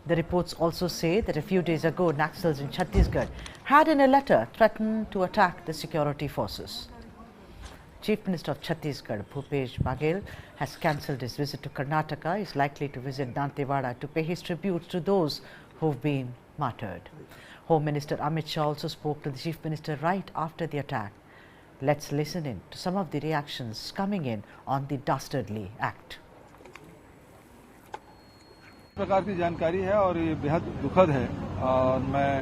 The reports also say that a few days ago, Naxals in Chhattisgarh had in a letter threatened to attack the security forces. Chief Minister of Chhattisgarh, Bhupesh Baghel, has cancelled his visit to Karnataka. He is likely to visit Dantewada to pay his tribute to those who have been martyred. Home Minister Amit Shah also spoke to the Chief Minister right after the attack. Let's listen in to some of the reactions coming in on the dastardly act. इस प्रकार की जानकारी है और ये बेहद दुखद है और मैं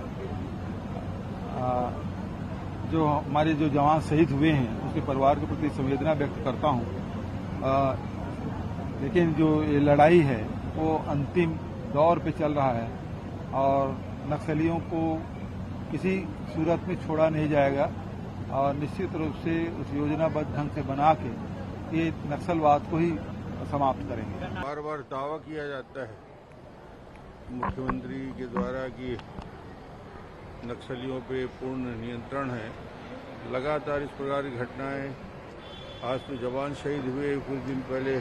जो हमारे जो जवान शहीद हुए हैं उसके परिवार के प्रति संवेदना व्यक्त करता हूं। लेकिन जो ये लड़ाई है वो अंतिम दौर पे चल रहा है और नक्सलियों को किसी सूरत में छोड़ा नहीं जाएगा और निश्चित रूप से उस योजनाबद्ध ढंग से बना के ये नक्सलवाद को ही समाप्त करेंगे। बार बार दावा किया जाता है मुख्यमंत्री के द्वारा कि नक्सलियों पे पूर्ण नियंत्रण है। लगातार इस प्रकार की घटनाएं, आज तो जवान शहीद हुए, कुछ दिन पहले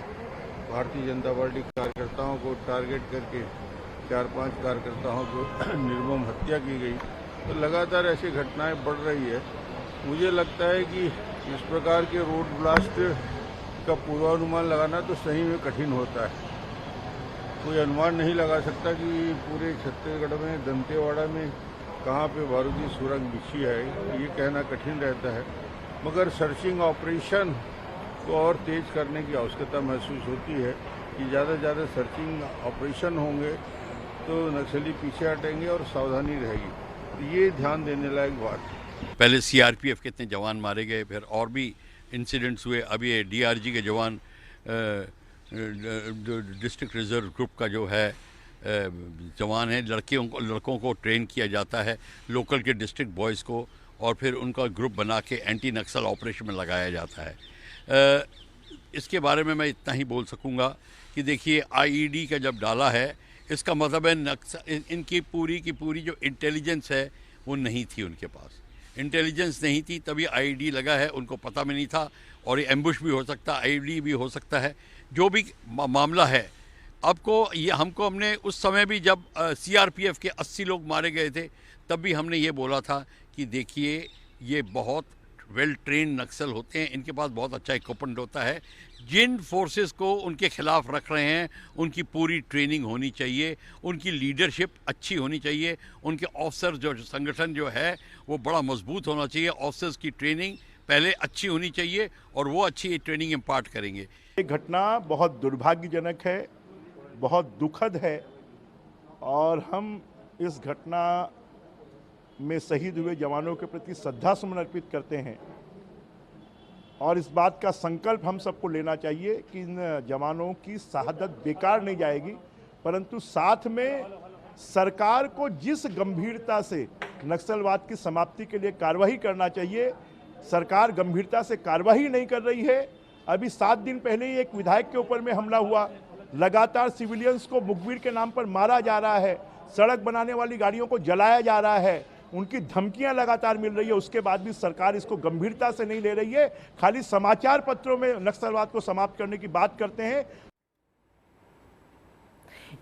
भारतीय जनता पार्टी कार्यकर्ताओं को टारगेट करके 4-5 कार्यकर्ताओं को निर्मम हत्या की गई। तो लगातार ऐसी घटनाएं बढ़ रही है। मुझे लगता है कि इस प्रकार के रोड ब्लास्ट का पूर्वानुमान लगाना तो सही में कठिन होता है। कोई अनुमान नहीं लगा सकता कि पूरे छत्तीसगढ़ में दंतेवाड़ा में कहाँ पे बारूदी सुरंग बिछी है, ये कहना कठिन रहता है। मगर सर्चिंग ऑपरेशन को और तेज करने की आवश्यकता महसूस होती है कि ज़्यादा से ज़्यादा सर्चिंग ऑपरेशन होंगे तो नक्सली पीछे हटेंगे और सावधानी रहेगी। तो ये ध्यान देने लायक बात है। पहले सीआरपीएफ के इतने जवान मारे गए, फिर और भी इंसिडेंट्स हुए। अभी ये डीआरजी के जवान डिस्ट्रिक्ट रिजर्व ग्रुप का जो है जवान है, लड़कों को ट्रेन किया जाता है, लोकल के डिस्ट्रिक्ट बॉयज़ को, और फिर उनका ग्रुप बना के एंटी नक्सल ऑपरेशन में लगाया जाता है। इसके बारे में मैं इतना ही बोल सकूंगा कि देखिए, आईईडी का जब डाला है, इसका मतलब है इनकी पूरी की पूरी जो इंटेलिजेंस है वो नहीं थी उनके पास। इंटेलिजेंस नहीं थी तभी आईईडी लगा है, उनको पता भी नहीं था। और ये एम्बुश भी हो सकता है, आईईडी भी हो सकता है, जो भी मामला है। हमने उस समय भी जब सीआरपीएफ के 80 लोग मारे गए थे, तब भी हमने ये बोला था कि देखिए, ये बहुत वेल ट्रेंड नक्सल होते हैं, इनके पास बहुत अच्छा इक्विपमेंट होता है। जिन फोर्सेस को उनके खिलाफ रख रहे हैं, उनकी पूरी ट्रेनिंग होनी चाहिए, उनकी लीडरशिप अच्छी होनी चाहिए, उनके ऑफिसर जो संगठन जो है वो बड़ा मजबूत होना चाहिए। ऑफिसर्स की ट्रेनिंग पहले अच्छी होनी चाहिए और वो अच्छी ट्रेनिंग इम्पार्ट करेंगे। ये घटना बहुत दुर्भाग्यजनक है, बहुत दुखद है और हम इस घटना में शहीद हुए जवानों के प्रति श्रद्धा सुमन अर्पित करते हैं और इस बात का संकल्प हम सबको लेना चाहिए कि इन जवानों की शहादत बेकार नहीं जाएगी, परंतु साथ में सरकार को जिस गंभीरता से नक्सलवाद की समाप्ति के लिए कार्रवाई करना चाहिए, सरकार गंभीरता से कार्रवाई नहीं कर रही है। अभी 7 दिन पहले ही एक विधायक के ऊपर में हमला हुआ, लगातार सिविलियंस को मुखबिर के नाम पर मारा जा रहा है, सड़क बनाने वाली गाड़ियों को जलाया जा रहा है, उनकी धमकियां लगातार मिल रही है। उसके बाद भी सरकार इसको गंभीरता से नहीं ले रही है, खाली समाचार पत्रों में नक्सलवाद को समाप्त करने की बात करते हैं।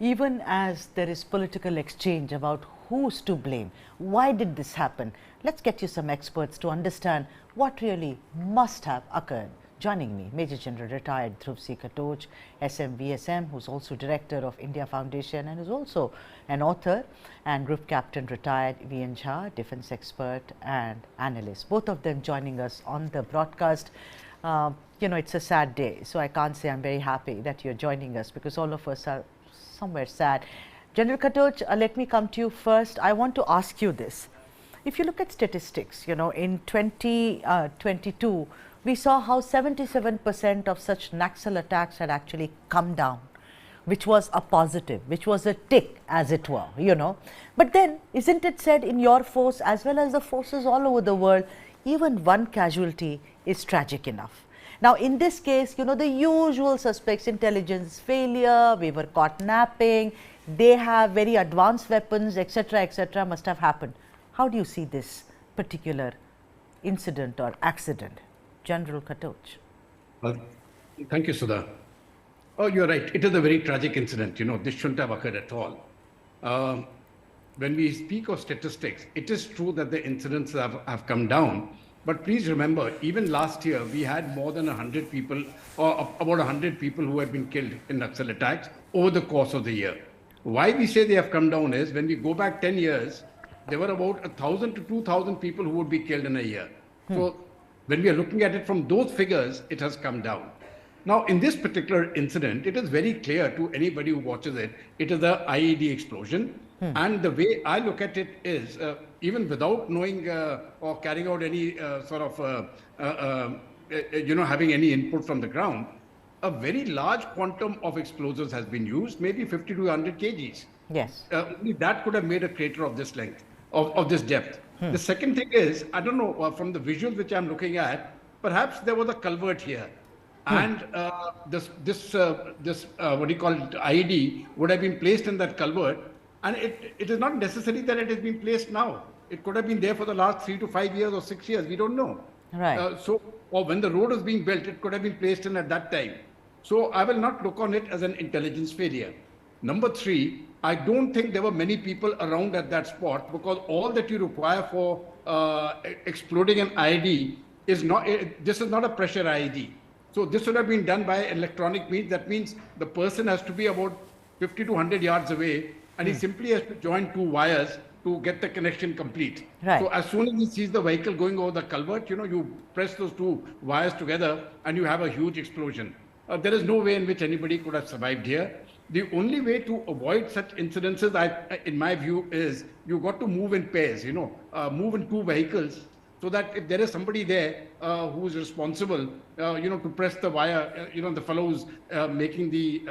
Even as there is political exchange about who's to blame, why did this happen? Let's get you some experts to understand what really must have occurred. Joining me, Major General retired Dhruv C. Katoch, SMVSM, who's also Director of India Foundation and is also an author, and Group Captain retired V.N. Jha, Defence expert and analyst. Both of them joining us on the broadcast. You know, it's a sad day, so I can't say I'm very happy that you're joining us because all of us are somewhere sad. General Katoch, let me come to you first. I want to ask you this. If you look at statistics, you know, in 2022, we saw how 77% of such Naxal attacks had actually come down, which was a positive, which was a tick, as it were, you know. But then, isn't it said in your force as well as the forces all over the world, even one casualty is tragic enough. Now, in this case, you know, the usual suspects, intelligence failure, we were caught napping, they have very advanced weapons, etc., must have happened. How do you see this particular incident or accident? General Katoch. Well, Thank you, Sudha. Oh, you're right. It is a very tragic incident. You know, this shouldn't have occurred at all. when we speak of statistics, it is true that the incidents have come down. But please remember, even last year, we had more than 100 people, or about 100 people who had been killed in Naxal attacks over the course of the year. Why we say they have come down is when we go back 10 years, there were about 1,000 to 2,000 people who would be killed in a year. So when we are looking at it from those figures, it has come down. Now, in this particular incident, it is very clear to anybody who watches it, it is the IED explosion. And the way I look at it is, even without knowing or carrying out any having any input from the ground, a very large quantum of explosives has been used, maybe 50 to 100 kgs. Yes. Only that could have made a crater of this length, of this depth. The second thing is, I don't know, from the visuals which I'm looking at, perhaps there was a culvert here. And this what do you call it, IED would have been placed in that culvert. And it is not necessary that it has been placed now. It could have been there for the last 3 to 5 years or 6 years. We don't know. Right. Or when the road was being built, it could have been placed in at that time. So I will not look on it as an intelligence failure. Number 3, I don't think there were many people around at that spot, because all that you require for exploding an IED is not, this is not a pressure IED. So this would have been done by electronic means. That means the person has to be about 50 to 100 yards away, and he simply has to join 2 wires to get the connection complete. Right. So as soon as he sees the vehicle going over the culvert, you press those 2 wires together and you have a huge explosion. There is no way in which anybody could have survived here. The only way to avoid such incidences, in my view, is you got to move in pairs, move in 2 vehicles, so that if there is somebody there who is responsible, to press the wire, the fellows making the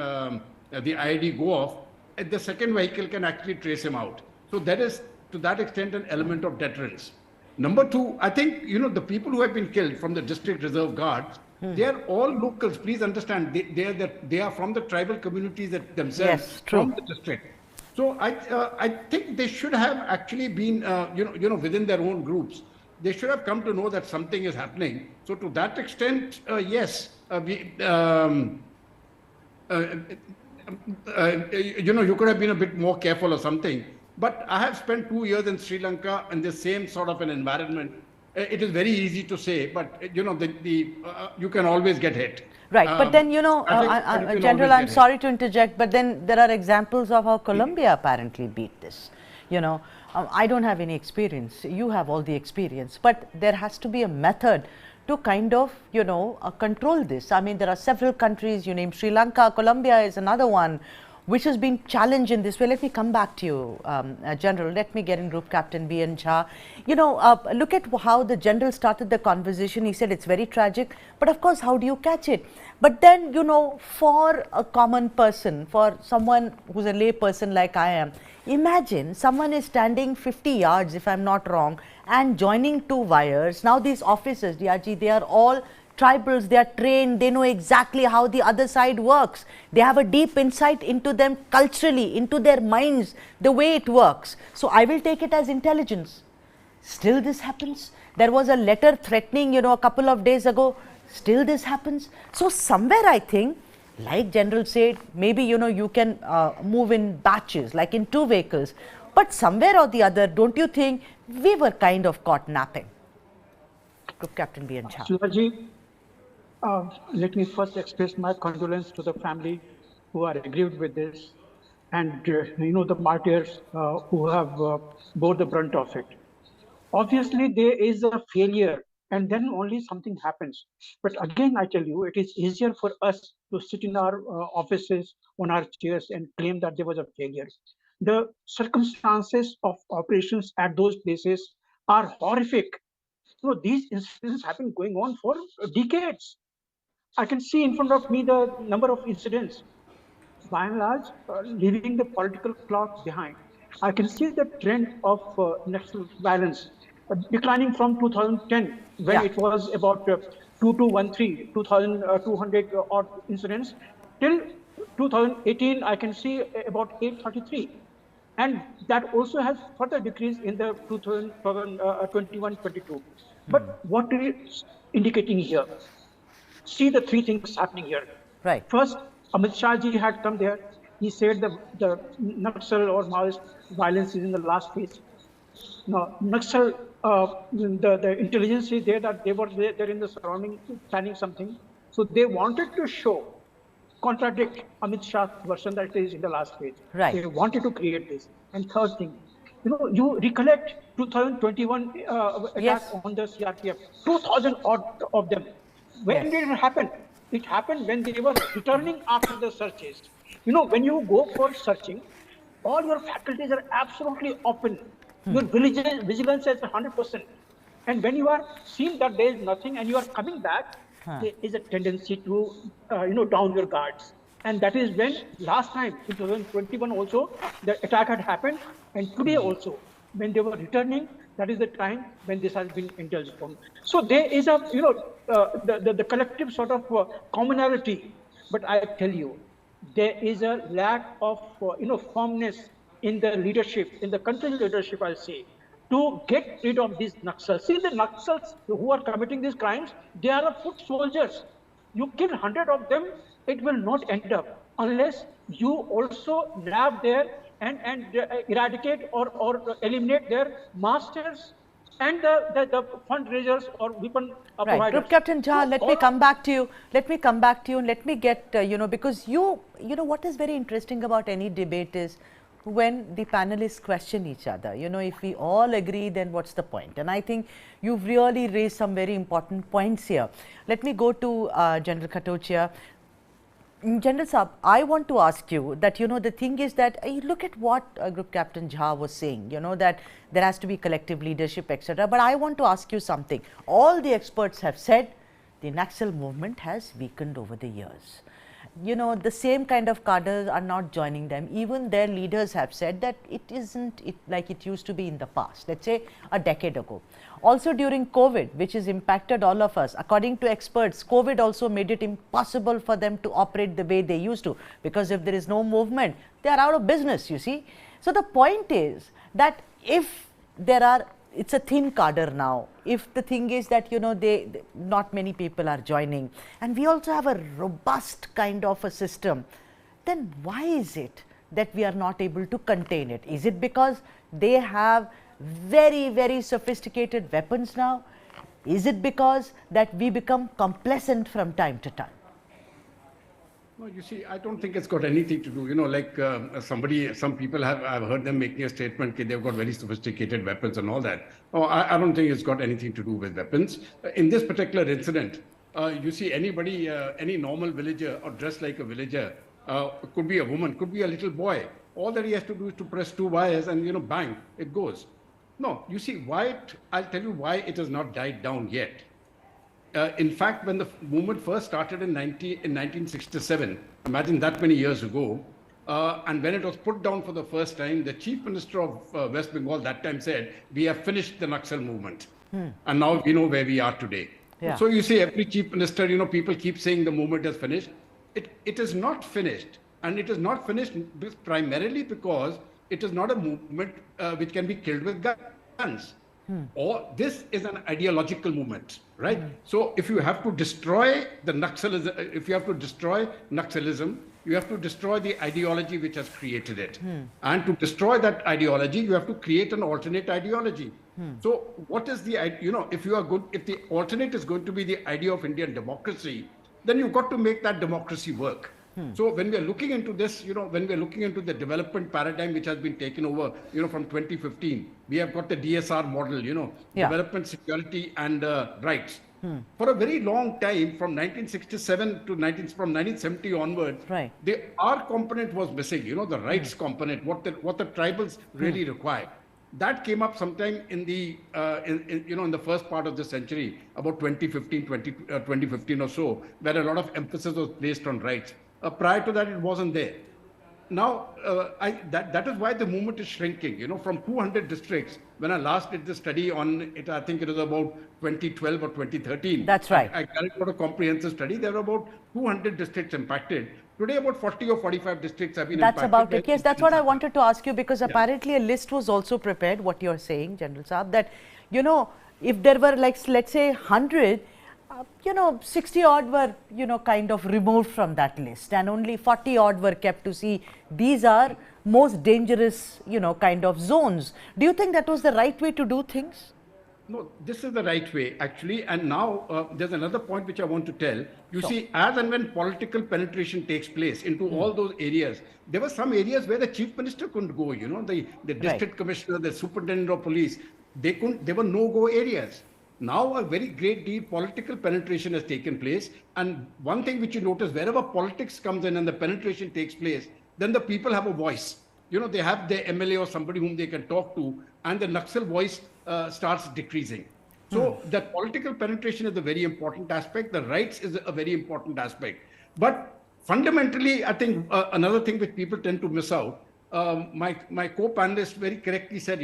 IED go off, the second vehicle can actually trace him out. So that is, to that extent, an element of deterrence. Number 2, I think, the people who have been killed from the district reserve guards, they are all locals. Please understand, they are from the tribal communities themselves, Yes, true. from the district. So I think they should have actually been, within their own groups. They should have come to know that something is happening. So to that extent, yes, you could have been a bit more careful or something. But I have spent 2 years in Sri Lanka in the same sort of an environment. It is very easy to say, but you can always get hit. Right, but then General, I'm sorry to interject, but then there are examples of how Colombia apparently beat this. I don't have any experience. You have all the experience, but there has to be a method to kind of, control this. I mean, there are several countries, you name Sri Lanka, Colombia is another one, which has been challenged in this way. Let me come back to you, General. Let me get in Group Captain B.N. Jha. Look at how the General started the conversation. He said it's very tragic, but of course, how do you catch it? But then, for a common person, for someone who's a lay person like I am, imagine someone is standing 50 yards, if I'm not wrong, and joining 2 wires. Now these officers, DRG, they are all tribals, they are trained, they know exactly how the other side works. They have a deep insight into them culturally, into their minds, the way it works. So I will take it as intelligence. Still this happens. There was a letter threatening, a couple of days ago. Still this happens. So somewhere I think, like General said, maybe, you can move in batches, like in 2 vehicles. But somewhere or the other, don't you think we were kind of caught napping? Group Captain B.N. Jha. Shivaji, let me first express my condolence to the family who are aggrieved with this, and the martyrs who have bore the brunt of it. Obviously, there is a failure, and then only something happens. But again, I tell you, it is easier for us to sit in our offices, on our chairs, and claim that there was a failure. The circumstances of operations at those places are horrific. These incidents have been going on for decades. I can see in front of me the number of incidents, by and large, leaving the political clock behind. I can see the trend of national violence declining from 2010, when it was about 2213, 2,200 odd incidents, till 2018, I can see about 833. And that also has further decreased in the 2021-22. But what is indicating here? See the 3 things happening here. Right. First, Amit Shah ji had come there. he said the Naxal or Maoist violence is in the last phase. Now, Naxal, the intelligence is there that they were there in the surrounding planning something. So they wanted to show, contradict Amit Shah's version that it is in the last phase. Right. They wanted to create this. And third thing, you recollect 2021 attack Yes. on the CRPF, 2,000 odd of them. When Yes. did it happen? It happened when they were returning after the searches. When you go for searching, all your faculties are absolutely open. Your vigilance is 100%. And when you are seeing that there is nothing and you are coming back, there is a tendency to, down your guards. And that is when last time, 2021 also, the attack had happened. And today also, when they were returning, that is the time when this has been indulged upon. So there is a, the collective sort of commonality. But I tell you, there is a lack of, firmness in the leadership, in the country's leadership, I'll say, to get rid of these Naxals. See, the Naxals who are committing these crimes, they are foot soldiers. You kill 100 of them, it will not end up unless you also nab there and eradicate or eliminate their masters and the fundraisers or weapon Right. providers. Group Captain Jha, let me come back to you. Let me come back to you and let me get, because what is very interesting about any debate is when the panelists question each other. If we all agree, then what's the point? And I think you've really raised some very important points here. Let me go to General Katochia. General Saab, I want to ask you that, the thing is that look at what Group Captain Jha was saying, that there has to be collective leadership, etc. But I want to ask you something. All the experts have said the Naxal movement has weakened over the years. The same kind of cadres are not joining them. Even their leaders have said that it isn't like it used to be in the past, let's say a decade ago. Also during COVID, which has impacted all of us, according to experts, COVID also made it impossible for them to operate the way they used to, because if there is no movement, they are out of business, you see. So the point is that if there are, it's a thin cadre now. If the thing is that, not many people are joining, and we also have a robust kind of a system, then why is it that we are not able to contain it? Is it because they have very, very sophisticated weapons now? Is it because that we become complacent from time to time? No, you see, I don't think it's got anything to do, some people I've heard them making a statement that they've got very sophisticated weapons and all that. Oh, I don't think it's got anything to do with weapons. In this particular incident, you see anybody, any normal villager or dressed like a villager, could be a woman, could be a little boy. All that he has to do is to press two wires and, bang, it goes. No, you see, I'll tell you why it has not died down yet. In fact, when the movement first started in 1967, imagine that many years ago, and when it was put down for the first time, the Chief Minister of West Bengal that time said, we have finished the Naxal movement. And now we know where we are today. Yeah. So you see, every Chief Minister, people keep saying the movement has finished. It is not finished. And it is not finished primarily because it is not a movement which can be killed with guns. Or this is an ideological movement, right? So if you have to destroy the Naxalism, if you have to destroy Naxalism, you have to destroy the ideology which has created it. And to destroy that ideology, you have to create an alternate ideology. So what is the, if the alternate is going to be the idea of Indian democracy, then you've got to make that democracy work. So when we are looking into this, when we are looking into the development paradigm which has been taken over, from 2015, we have got the DSR model, development, security and rights. For a very long time, from 1967 to from 1970 onwards, the R component was missing, the rights component, what the tribals really require. That came up sometime in the in the first part of the century, about 2015 or so, where a lot of emphasis was placed on rights. Prior to that, it wasn't there. Now, that is why the movement is shrinking. From 200 districts, when I last did the study on it, I think it was about 2012 or 2013. That's right. I carried out a comprehensive study. There were about 200 districts impacted. Today, about 40 or 45 districts have been impacted. That's about it. Yes, that's what I wanted to ask you, because apparently a list was also prepared, what you're saying, General Saab, that, if there were, like, let's say 100, 60 odd were, kind of removed from that list, and only 40 odd were kept to see these are most dangerous, kind of zones. Do you think that was the right way to do things? No, this is the right way, actually. And now there's another point which I want to tell. You see, as and when political penetration takes place into all those areas, there were some areas where the chief minister couldn't go, the district commissioner, the superintendent of police, they were no-go areas. Now a very great deal political penetration has taken place. And one thing which you notice, wherever politics comes in and the penetration takes place, then the people have a voice. They have their MLA or somebody whom they can talk to, and the Naxal voice starts decreasing. So that political penetration is a very important aspect. The rights is a very important aspect. But fundamentally, I think another thing which people tend to miss out, my co-panelist very correctly said,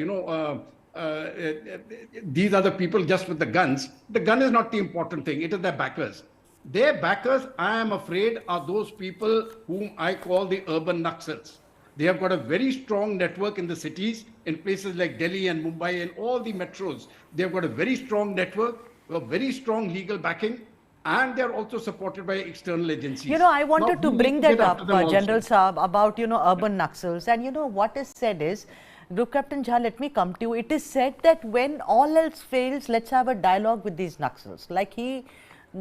these are the people just with the guns. The gun is not the important thing. It is their backers. Their backers, I am afraid, are those people whom I call the urban Naxals. They have got a very strong network in the cities, in places like Delhi and Mumbai and all the metros. They have got a very strong network, a very strong legal backing, and they're also supported by external agencies. I wanted to bring that up, General Saab, about, urban Naxals. And, what is said is, Group Captain Jha, let me come to you. It is said that when all else fails, let's have a dialogue with these Naxals. Like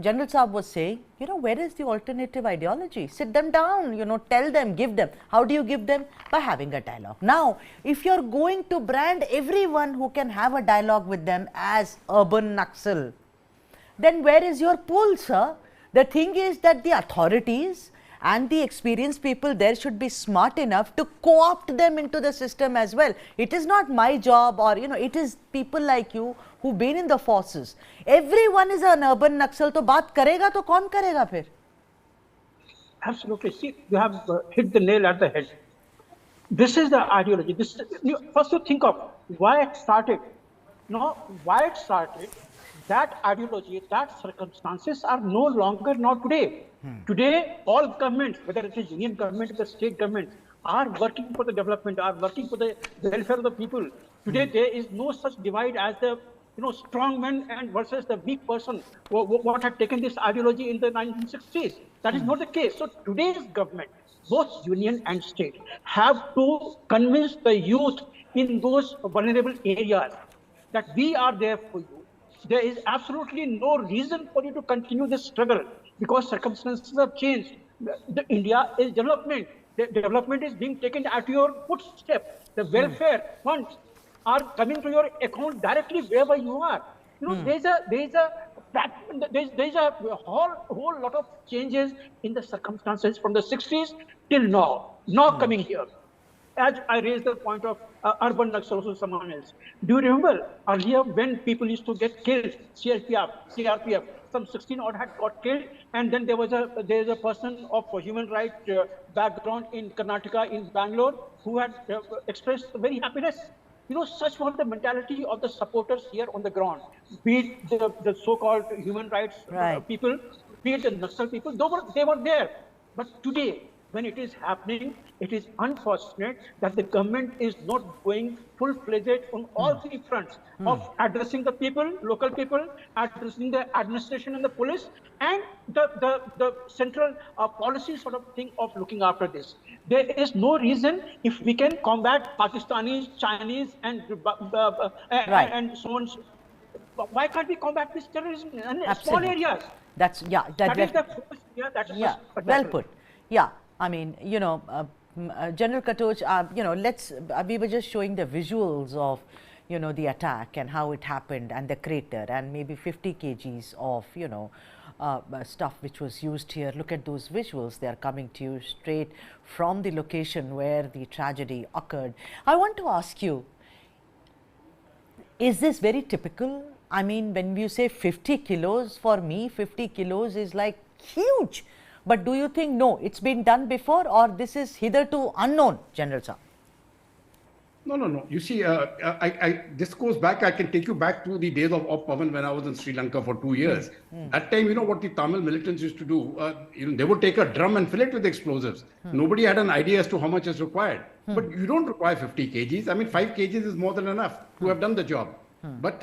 General Saab was saying, where is the alternative ideology? Sit them down, tell them, give them. How do you give them? By having a dialogue. Now, if you're going to brand everyone who can have a dialogue with them as urban Naxal, then where is your pull, sir? The thing is that the authorities and the experienced people there should be smart enough to co-opt them into the system as well. It is not my job, or it is people like you who've been in the forces. Everyone is an urban Naxal, so baat karega to kaun karega phir? Absolutely. See, you have hit the nail at the head. This is the ideology. First you think of why it started. Why it started, that ideology, that circumstances are no longer not today. Today, all governments, whether it is union government or the state government, are working for the development, are working for the welfare of the people. Today, there is no such divide as the strong man and versus the weak person, what had taken this ideology in the 1960s. That is not the case. So today's government, both union and state, have to convince the youth in those vulnerable areas that we are there for you. There is absolutely no reason for you to continue this struggle because circumstances have changed. India is development. The development is being taken at your footstep. The welfare funds are coming to your account directly wherever you are. There's a whole lot of changes in the circumstances from the 60s till now coming here. As I raised the point of urban Naxals or someone else. Do you remember earlier when people used to get killed, CRPF, some 16 odd had got killed, and then there is a person of human rights background in Karnataka, in Bangalore, who had expressed very happiness. Such was the mentality of the supporters here on the ground, be it the so-called human rights people, be it the Naxal people, they were there. But today, when it is happening, it is unfortunate that the government is not going full-fledged on all three fronts of addressing the people, local people, addressing the administration and the police, and the central policy sort of thing of looking after this. There is no reason if we can combat Pakistanis, Chinese, and so on. Why can't we combat this terrorism in small areas? That is the focus here. Well put. Yeah. I mean, General Katoch, we were just showing the visuals of, the attack and how it happened and the crater and maybe 50 kgs of, stuff which was used here. Look at those visuals. They are coming to you straight from the location where the tragedy occurred. I want to ask you, is this very typical? I mean, when you say 50 kilos, for me, 50 kilos is like huge. But do you think, no, it's been done before, or this is hitherto unknown, General Saab? No. You see, this goes back, I can take you back to the days of Op Pavan when I was in Sri Lanka for 2 years. That time, what the Tamil militants used to do, they would take a drum and fill it with explosives. Nobody had an idea as to how much is required. But you don't require 50 kgs. I mean, 5 kgs is more than enough to have done the job. But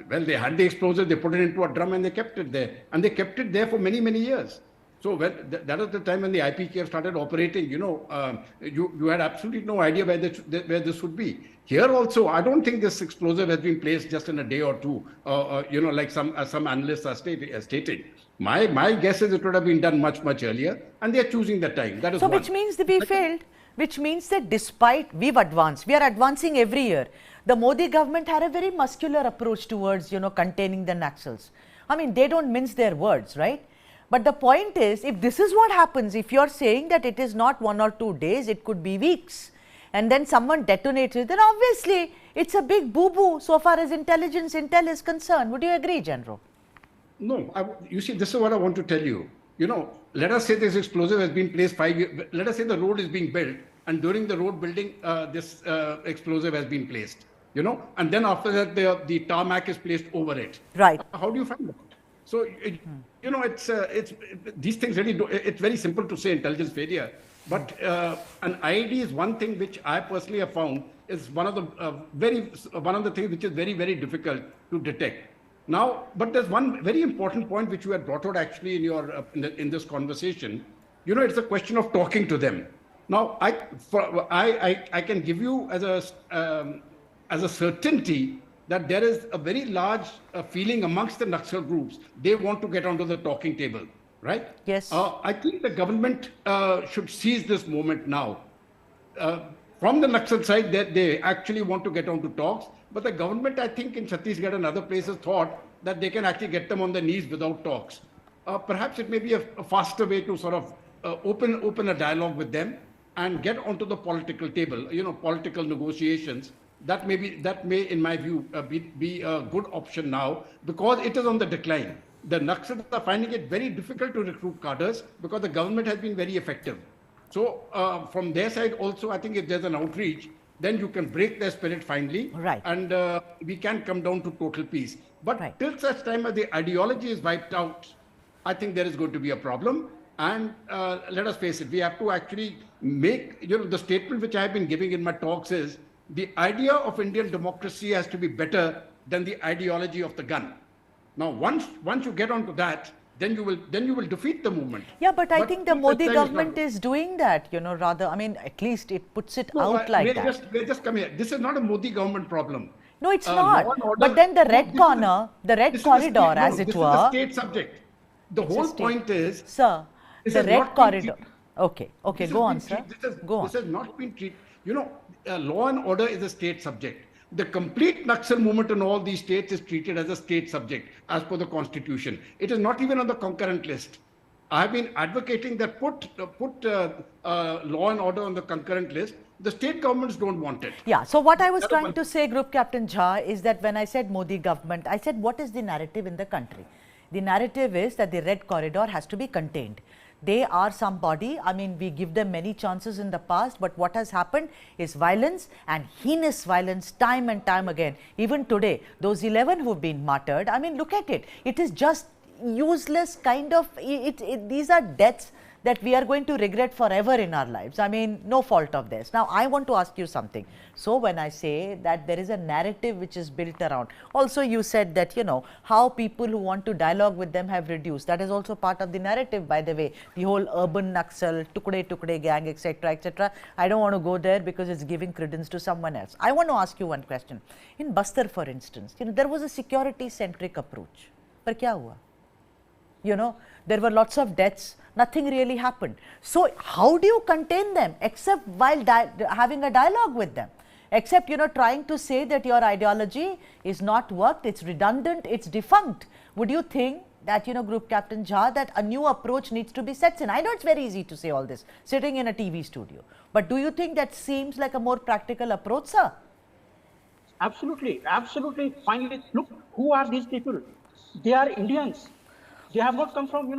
well, they had the explosive, they put it into a drum and they kept it there. And they kept it there for many, many years. So that was the time when the IPKF started operating, you had absolutely no idea where this would be. Here also, I don't think this explosive has been placed just in a day or two, like some analysts are stating. My guess is it would have been done much, much earlier, and they are choosing the time. That is so one. which means that we failed, which means that despite we've advanced, we are advancing every year. The Modi government had a very muscular approach towards, containing the Naxals. I mean, they don't mince their words, right? But the point is, if this is what happens, if you're saying that it is not 1 or 2 days, it could be weeks, and then someone detonates it, then obviously it's a big boo-boo so far as intel is concerned. Would you agree, General? No, you see, this is what I want to tell you. Let us say this explosive has been placed 5 years, let us say the road is being built, and during the road building, this explosive has been placed, and then after that, the tarmac is placed over it. Right. How do you find that? So, it's these things really do, it's very simple to say intelligence failure, but an IED is one thing which I personally have found is one of the things which is very, very difficult to detect. Now, but there's one very important point which you had brought out actually in your in this conversation. It's a question of talking to them. Now, I can give you as a certainty that there is a very large feeling amongst the Naxal groups. They want to get onto the talking table, right? Yes. I think the government should seize this moment now. From the Naxal side, they actually want to get onto talks, but the government, I think, in Chhattisgarh and other places thought that they can actually get them on their knees without talks. Perhaps it may be a faster way to sort of open a dialogue with them and get onto the political table, political negotiations. That may, in my view, be a good option now because it is on the decline. The Naxals are finding it very difficult to recruit cadres because the government has been very effective. So from their side also, I think if there's an outreach, then you can break their spirit finally, right, and we can come down to total peace. But right, till such time as the ideology is wiped out, I think there is going to be a problem. And let us face it, we have to actually make, the statement which I have been giving in my talks is, the idea of Indian democracy has to be better than the ideology of the gun. Now, once you get onto that, then you will defeat the movement. Yeah, but I think the Modi government is doing that, rather, I mean, at least it puts it out like that. We'll just come here. This is not a Modi government problem. No, it's not. But then the red corner, the red corridor, as it were. This is a state subject. The whole point is, sir, the red corridor. Okay, go on, sir. Go on. This has not been treated. Law and order is a state subject. The complete Naxal movement in all these states is treated as a state subject as per the constitution. It is not even on the concurrent list. I have been advocating that put law and order on the concurrent list. The state governments don't want it. Yeah, so what I was trying to say, Group Captain Jha, is that when I said Modi government, I said what is the narrative in the country? The narrative is that the red corridor has to be contained. They are somebody, I mean, we give them many chances in the past, but what has happened is violence and heinous violence time and time again. Even today, those 11 who have been martyred, I mean, look at it. It is just useless kind of, these are deaths that we are going to regret forever in our lives. I mean, no fault of theirs. Now, I want to ask you something. So, when I say that there is a narrative which is built around, also you said that, how people who want to dialogue with them have reduced. That is also part of the narrative, by the way. The whole urban Naxal, Tukde gang, etc., etc. I don't want to go there because it's giving credence to someone else. I want to ask you one question. In Bastar, for instance, there was a security-centric approach. But kya hua? There were lots of deaths. Nothing really happened. So, how do you contain them except while having a dialogue with them? Except, trying to say that your ideology is not worked, it's redundant, it's defunct. Would you think that, Group Captain Jha, that a new approach needs to be set in? I know it's very easy to say all this, sitting in a TV studio. But do you think that seems like a more practical approach, sir? Absolutely, absolutely. Finally, look, who are these people? They are Indians. They have not come from,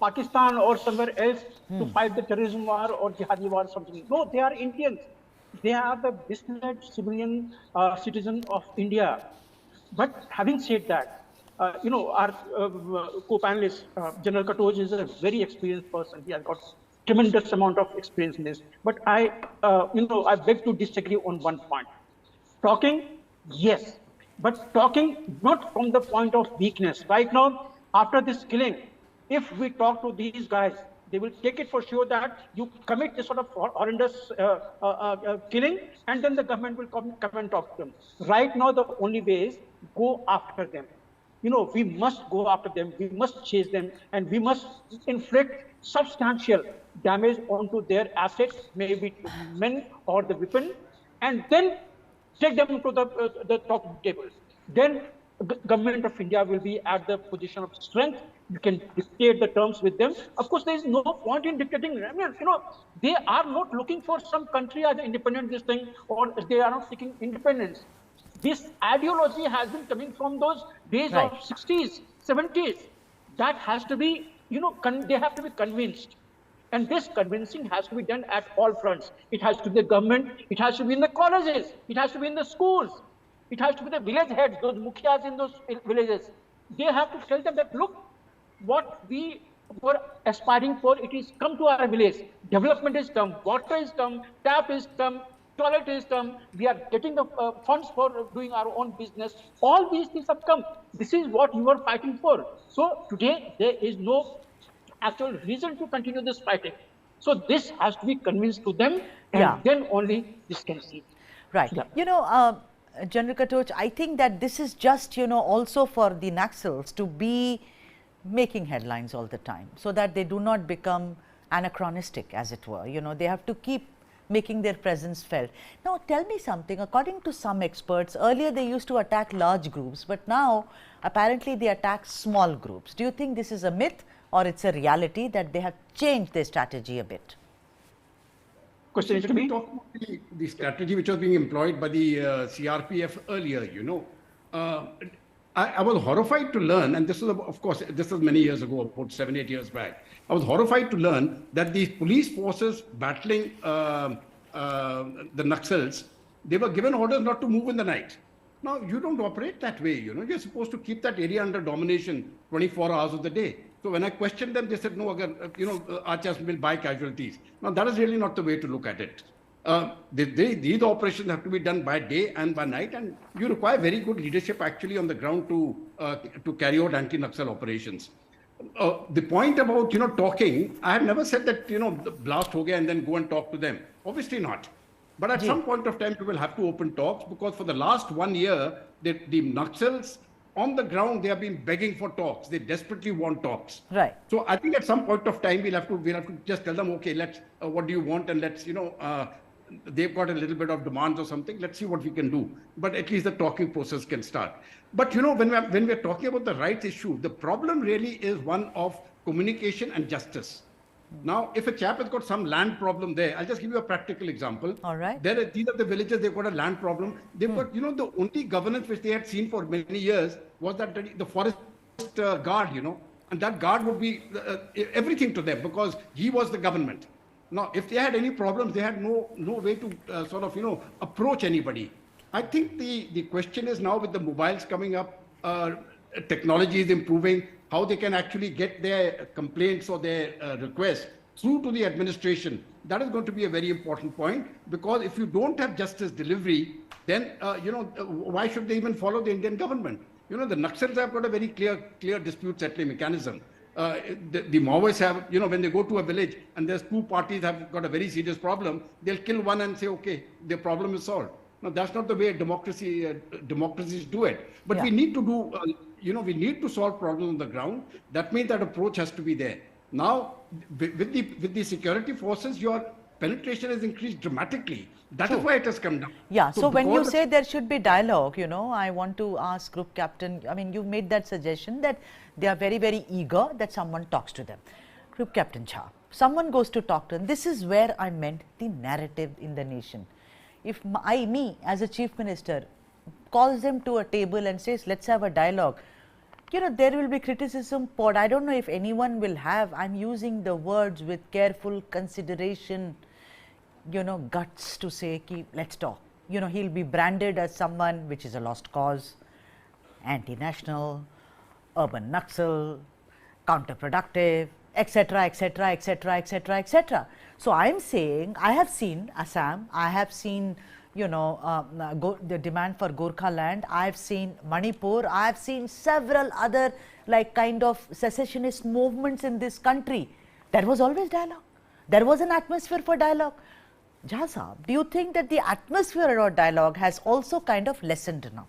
Pakistan or somewhere else to fight the terrorism war or jihadi war or something. No, they are Indians. They are the business civilian citizen of India. But having said that, our co-panelist, General Katoj, is a very experienced person. He has got tremendous amount of experience in this. But I beg to disagree on one point. Talking, yes. but talking not from the point of weakness. Right now, after this killing, if we talk to these guys, they will take it for sure that you commit this sort of horrendous killing, and then the government will come and talk to them. Right now, the only way is go after them. We must go after them, we must chase them, and we must inflict substantial damage onto their assets, maybe to men or the weapon, and then take them to the talking table. Then the government of India will be at the position of strength. You can dictate the terms with them. Of course, there is no point in dictating. I mean, they are not looking for some country as an independent this thing, or they are not seeking independence. This ideology has been coming from those days Right. of 60s, 70s. That has to be, they have to be convinced. And this convincing has to be done at all fronts. It has to be the government, it has to be in the colleges, it has to be in the schools, it has to be the village heads, those mukhias in those villages. They have to tell them that, look, what we were aspiring for, it is come to our village. Development is come, water is come, tap is come, toilet is come, we are getting the funds for doing our own business. All these things have come. This is what you are fighting for. So today, there is no actual reason to continue this fighting. So this has to be convinced to them, and Yeah. then only this can see. Right. Yeah. General Katoch, I think that this is just, also for the Naxals to be making headlines all the time, so that they do not become anachronistic, as it were. They have to keep making their presence felt. Now, tell me something. According to some experts, earlier they used to attack large groups, but now apparently they attack small groups. Do you think this is a myth, or it's a reality that they have changed their strategy a bit? Question to me? Talk about the strategy which was being employed by the CRPF earlier, I was horrified to learn, and this was, of course, this was many years ago, about 7, 8 years back. I was horrified to learn that these police forces battling the Naxals, they were given orders not to move in the night. Now, you don't operate that way, You're supposed to keep that area under domination 24 hours of the day. So when I questioned them, they said, no, Achas will buy casualties. Now, that is really not the way to look at it. These operations have to be done by day and by night, and you require very good leadership actually on the ground to carry out anti-Naxal operations. The point about, talking, I have never said that, blast ho gaya and then go and talk to them. Obviously not. But at some point of time, we will have to open talks, because for the last 1 year, the Naxals on the ground, they have been begging for talks. They desperately want talks. Right. So I think at some point of time, we'll have to just tell them, okay, what do you want? And let's, they've got a little bit of demands or something. Let's see what we can do. But at least the talking process can start. But, when we're talking about the rights issue, the problem really is one of communication and justice. Now, if a chap has got some land problem there, I'll just give you a practical example. All right. These are the villages, they've got a land problem. They've got, the only governance which they had seen for many years was that the forest guard, and that guard would be everything to them, because he was the government. Now, if they had any problems, they had no way to approach anybody. I think the question is now, with the mobiles coming up, technology is improving, how they can actually get their complaints or their requests through to the administration. That is going to be a very important point, because if you don't have justice delivery, then, why should they even follow the Indian government? The Naxals have got a very clear dispute settling mechanism. The Maoists have, when they go to a village and there's two parties have got a very serious problem, they'll kill one and say, okay, the problem is solved. Now, that's not the way democracies do it. But we need to do, we need to solve problems on the ground. That means that approach has to be there. Now, with the security forces, your penetration has increased dramatically. That is why it has come down. Yeah, so when you say there should be dialogue, I want to ask Group Captain, you made that suggestion that they are very, very eager that someone talks to them. Group Captain Jha, someone goes to talk to them. This is where I meant the narrative in the nation. If me as a Chief Minister calls them to a table and says, let's have a dialogue, there will be criticism poured. I don't know if anyone will have, I'm using the words with careful consideration, guts to say, let's talk. He'll be branded as someone which is a lost cause, anti-national, urban Naxal, counterproductive, etc., etc., etc., etc., etc. So I'm saying, I have seen Assam, I have seen, the demand for Gorkha land. I've seen Manipur. I've seen several other kind of secessionist movements in this country. There was always dialogue. There was an atmosphere for dialogue. Jha Saab, do you think that the atmosphere of dialogue has also kind of lessened now?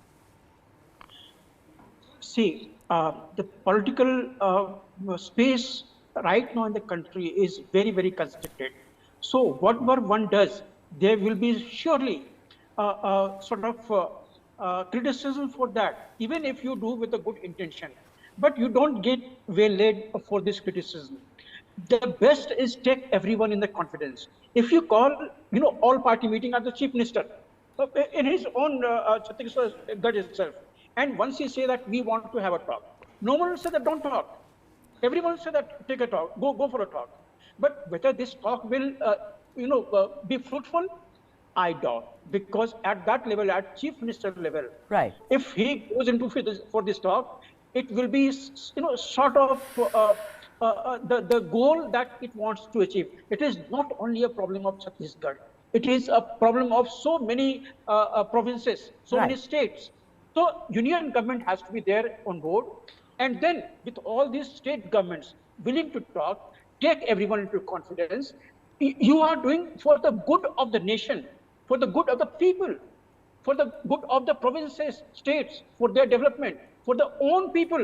See, the political space right now in the country is very, very constricted. So whatever one does, there will be surely criticism for that, even if you do with a good intention. But you don't get waylaid for this criticism. The best is take everyone in the confidence. If you call, all party meeting at the chief minister, in his own Chhattisgarh itself, and once he say that we want to have a talk, no one will say that don't talk. Everyone will say that take a talk, go for a talk. But whether this talk will, be fruitful, I doubt, because at that level, at chief minister level, right, if he goes into for this talk, it will be, sort of the goal that it wants to achieve. It is not only a problem of Chhattisgarh. It is a problem of so many provinces, so many states. So union government has to be there on board. And then with all these state governments willing to talk, take everyone into confidence, you are doing for the good of the nation, for the good of the people, for the good of the provinces, states, for their development, for their own people.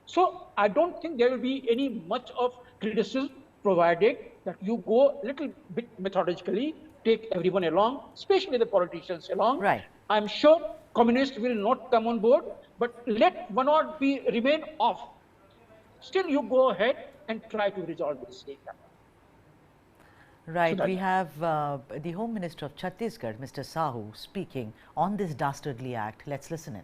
So I don't think there will be any much of criticism, provided that you go a little bit methodically, take everyone along, especially the politicians along. Right. I'm sure communists will not come on board, but let one or remain off. Still, you go ahead and try to resolve this data. Right. So we have the Home Minister of Chhattisgarh, Mr. Sahu, speaking on this dastardly act. Let's listen in.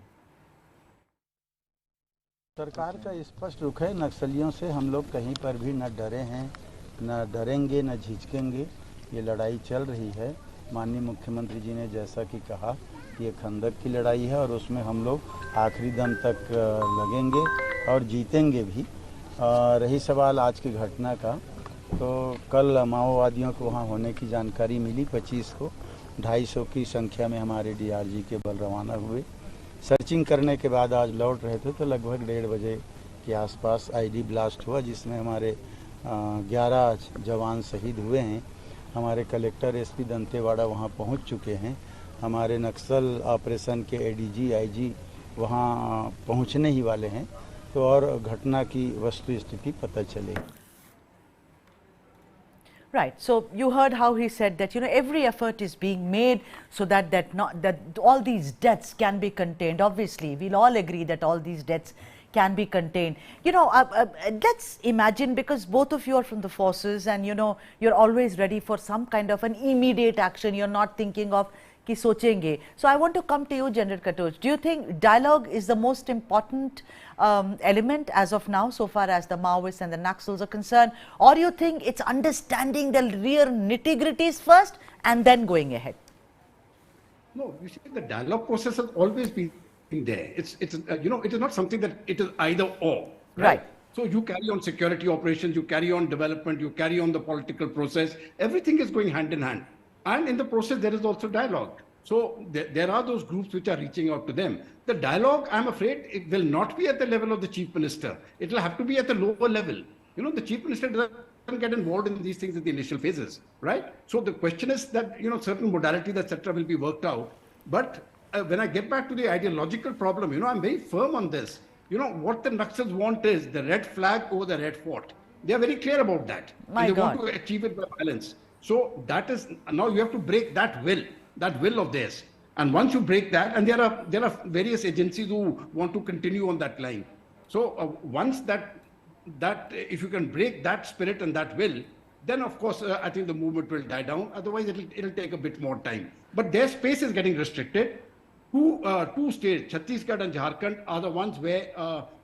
सरकार का स्पष्ट रुख है, नक्सलियों से हम लोग कहीं पर भी न डरे हैं, न डरेंगे, न झिझकेंगे। ये लड़ाई चल रही है। माननीय मुख्यमंत्री जी ने जैसा कि कहा, ये खंदक की लड़ाई है और उसमें हम लोग आखिरी दम तक लगेंगे और जीतेंगे भी। रही सवाल आज की घटना का, तो कल माओवादियों को वहाँ होने की जानकारी मिली 25 को, 250 की संख्या में हमारे डीआरजी के बल रवाना हुए। सर्चिंग करने के बाद आज लौट रहे थे तो लगभग 1:30 बजे के आसपास आईडी ब्लास्ट हुआ, जिसमें हमारे 11 जवान शहीद हुए हैं। हमारे कलेक्टर एसपी दंतेवाड़ा वहां पहुंच चुके हैं। हमारे नक्सल ऑपरेशन के एडीजी आईजी वहां पहुंचने ही वाले हैं, तो और घटना की वस्तु स्थिति पता चलेगी। Right. So you heard how he said that every effort is being made so that all these deaths can be contained. Obviously, we'll all agree that all these deaths can be contained. Let's imagine, because both of you are from the forces, and you're always ready for some kind of an immediate action. You're not thinking of ki sochenge. So I want to come to you, General Katoch. Do you think dialogue is the most important element as of now, so far as the Maoists and the Naxals are concerned, or you think it's understanding the real nitty-gritties first and then going ahead? No, you see, the dialogue process has always been there. It is not something that it is either or. Right. So you carry on security operations, you carry on development, you carry on the political process. Everything is going hand in hand. And in the process, there is also dialogue. So there are those groups which are reaching out to them. The dialogue, I'm afraid, it will not be at the level of the chief minister. It will have to be at the lower level. The chief minister doesn't get involved in these things in the initial phases, right? So the question is that, certain modalities, etc., will be worked out. But when I get back to the ideological problem, I'm very firm on this. What the Naxals want is the red flag over the red fort. They are very clear about that. My and they God. want to achieve it by violence. So that is, now you have to break that will of theirs. And once you break that, and there are various agencies who want to continue on that line. So once that if you can break that spirit and that will, then of course I think the movement will die down. Otherwise it'll take a bit more time. But their space is getting restricted. Two states, Chhattisgarh and Jharkhand, are the ones where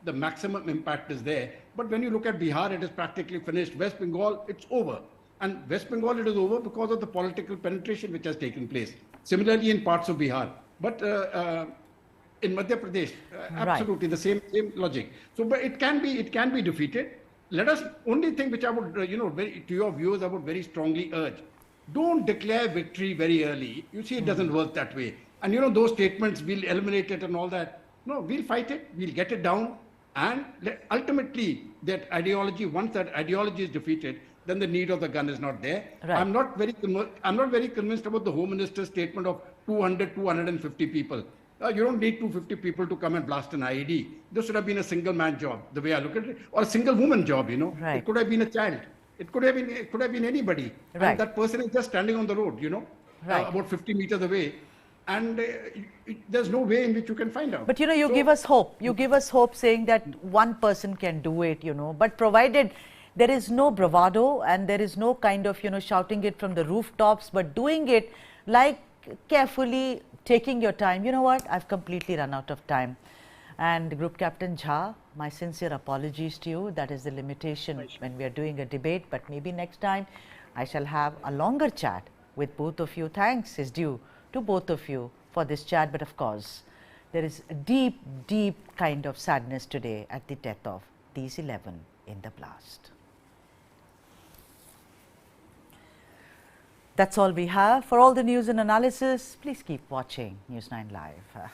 the maximum impact is there. But when you look at Bihar, it is practically finished. West Bengal, it's over. And West Bengal, it is over because of the political penetration which has taken place. Similarly, in parts of Bihar. But in Madhya Pradesh, absolutely the same logic. So, but it can be defeated. Let us, only thing which I would, to your viewers, I would very strongly urge. don't declare victory very early. You see, it doesn't work that way. And those statements, we'll eliminate it and all that. No, we'll fight it, we'll get it down. And ultimately, that ideology, once that ideology is defeated, then the need of the gun is not there. Right. I'm not very convinced about the Home Minister's statement of 250 people. You don't need 250 people to come and blast an IED. This should have been a single man job, the way I look at it, or a single woman job. Right. It could have been a child. It could have been anybody. Right. And that person is just standing on the road, Right. about 50 meters away. And there's no way in which you can find out. But you give us hope. You give us hope saying that one person can do it, but provided there is no bravado and there is no kind of, shouting it from the rooftops, but doing it like carefully, taking your time. You know what? I've completely run out of time. And Group Captain Jha, my sincere apologies to you. That is the limitation when we are doing a debate, but maybe next time I shall have a longer chat with both of you. Thanks is due to both of you for this chat, but of course, there is a deep, deep kind of sadness today at the death of these 11 in the blast. That's all we have. For all the news and analysis, please keep watching News9 Live.